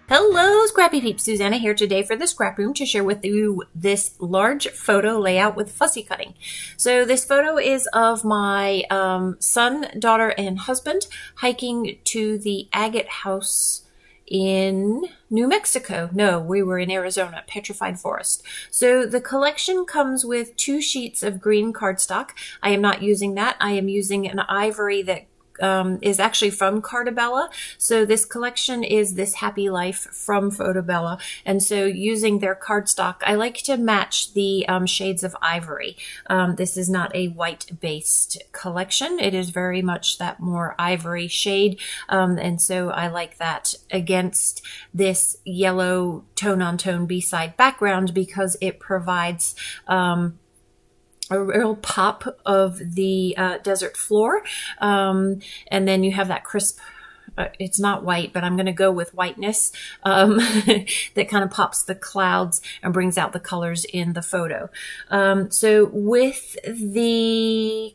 Hello, Scrappy Peeps. Suzanna here today for the Scrap Room to share with you this large photo layout with fussy cutting. So this photo is of my son, daughter, and husband hiking to the agate house in New Mexico. No, we were in Arizona, Petrified Forest. So the collection comes with 2 sheets of green cardstock. I am not using that. I am using an ivory that is actually from Cartabella. So this collection is This Happy Life from Photobella. And so using their cardstock, I like to match the shades of ivory. This is not a white-based collection. It is very much that more ivory shade. And so I like that against this yellow tone-on-tone B-side background because it provides a real pop of the desert floor. And then you have that crisp, it's not white, but I'm going to go with whiteness that kind of pops the clouds and brings out the colors in the photo. So with the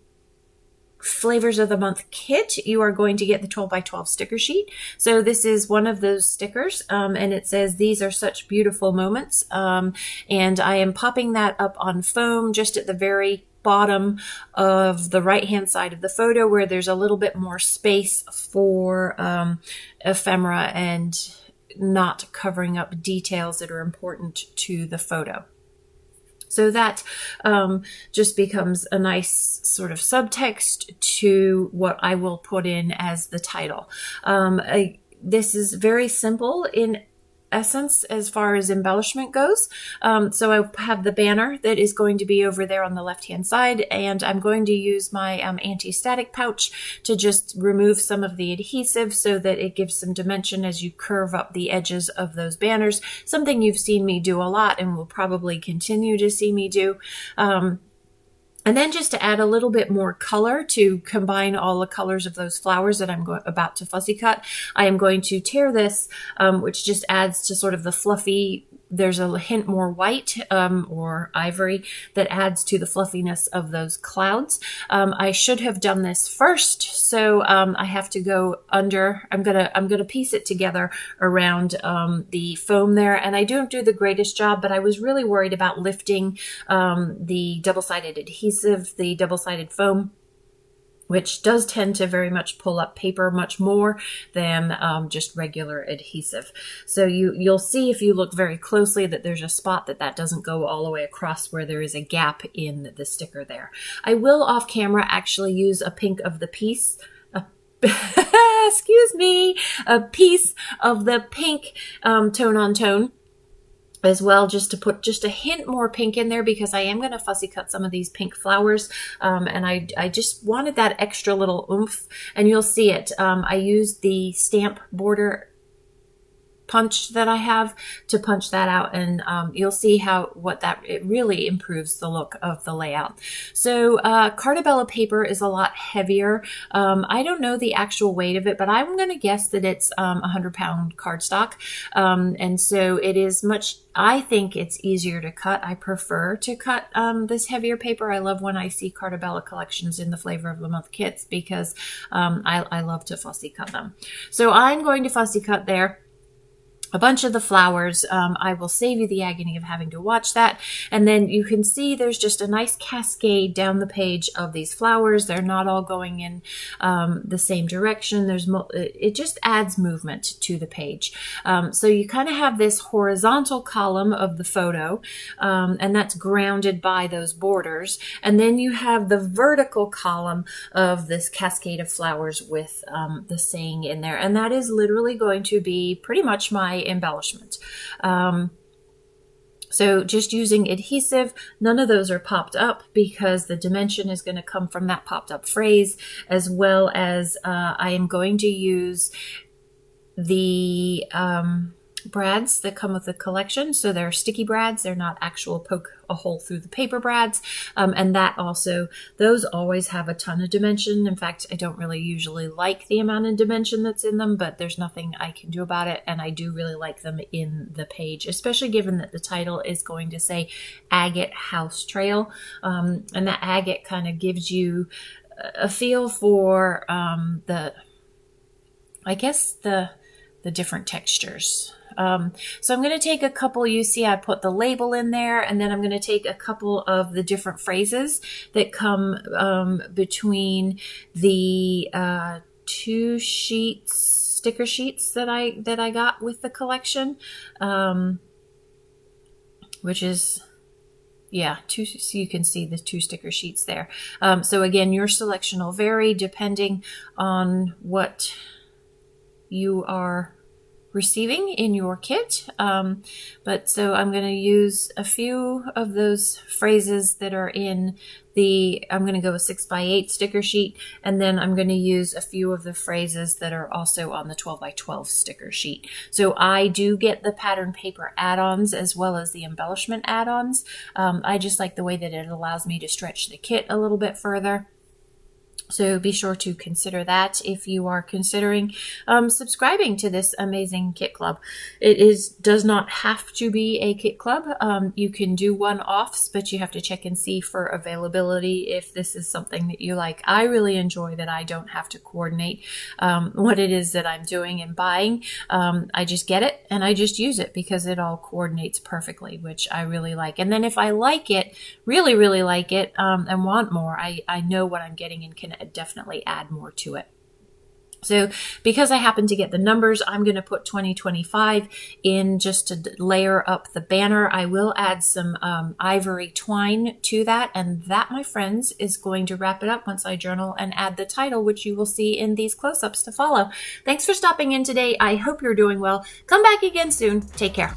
Flavors of the Month kit, you are going to get the 12 by 12 sticker sheet. So this is one of those stickers, and it says, "These are such beautiful moments." And I am popping that up on foam just at the very bottom of the right-hand side of the photo where there's a little bit more space for ephemera and not covering up details that are important to the photo. So that just becomes a nice sort of subtext to what I will put in as the title. This is very simple in essence as far as embellishment goes. So I have the banner that is going to be over there on the left hand side, and I'm going to use my anti-static pouch to just remove some of the adhesive so that it gives some dimension as you curve up the edges of those banners, something you've seen me do a lot and will probably continue to see me do. And then just to add a little bit more color to combine all the colors of those flowers that I'm about to fussy cut, I am going to tear this, which just adds to sort of the fluffy, there's a hint more white or ivory that adds to the fluffiness of those clouds. I should have done this first, so I have to go under. I'm gonna piece it together around the foam there, and I don't do the greatest job, but I was really worried about lifting the double-sided adhesive, the double-sided foam, which does tend to very much pull up paper much more than just regular adhesive. So you'll see if you look very closely that there's a spot that doesn't go all the way across where there is a gap in the sticker there. I will off camera actually use a pink of the piece, excuse me, a piece of the pink tone on tone as well, just to put just a hint more pink in there because I am going to fussy cut some of these pink flowers, and I just wanted that extra little oomph, and you'll see it. I used the stamp border punch that I have to punch that out, and you'll see it really improves the look of the layout. So Cartabella paper is a lot heavier. I don't know the actual weight of it, but I'm going to guess that it's 100-pound cardstock, and so it is I think it's easier to cut. I prefer to cut this heavier paper. I love when I see Cartabella collections in the Flavor of the Month kits because I love to fussy cut them. So I'm going to fussy cut there a bunch of the flowers. I will save you the agony of having to watch that. And then you can see there's just a nice cascade down the page of these flowers. They're not all going in the same direction. It just adds movement to the page. So you kind of have this horizontal column of the photo, and that's grounded by those borders. And then you have the vertical column of this cascade of flowers with the saying in there. And that is literally going to be pretty much my embellishment. So just using adhesive, none of those are popped up because the dimension is going to come from that popped up phrase, as well as I am going to use the brads that come with the collection. So they're sticky brads. They're not actual poke a hole through the paper brads. And that also, those always have a ton of dimension. In fact, I don't really usually like the amount of dimension that's in them, but there's nothing I can do about it. And I do really like them in the page, especially given that the title is going to say Agate House Trail. And that agate kind of gives you a feel for I guess the different textures. So I'm going to take a couple, you see I put the label in there, and then I'm going to take a couple of the different phrases that come between the two sticker sheets that I got with the collection, which is, yeah, two, so you can see the 2 sticker sheets there. So again, your selection will vary depending on what you are receiving in your kit. But so I'm going to use a few of those phrases that are in I'm going to go with 6x8 sticker sheet, and then I'm going to use a few of the phrases that are also on the 12x12 sticker sheet. So I do get the pattern paper add-ons as well as the embellishment add-ons. I just like the way that it allows me to stretch the kit a little bit further. So be sure to consider that if you are considering subscribing to this amazing kit club. It does not have to be a kit club. You can do one-offs, but you have to check and see for availability if this is something that you like. I really enjoy that I don't have to coordinate what it is that I'm doing and buying. I just get it and I just use it because it all coordinates perfectly, which I really like. And then if I like it, really, really like it, and want more, I know what I'm getting and can definitely add more to it. So because I happen to get the numbers, I'm going to put 2025 in just to layer up the banner. I will add some ivory twine to that, and that, my friends, is going to wrap it up once I journal and add the title, which you will see in these close-ups to follow. Thanks for stopping in today. I hope you're doing well. Come back again soon. Take care.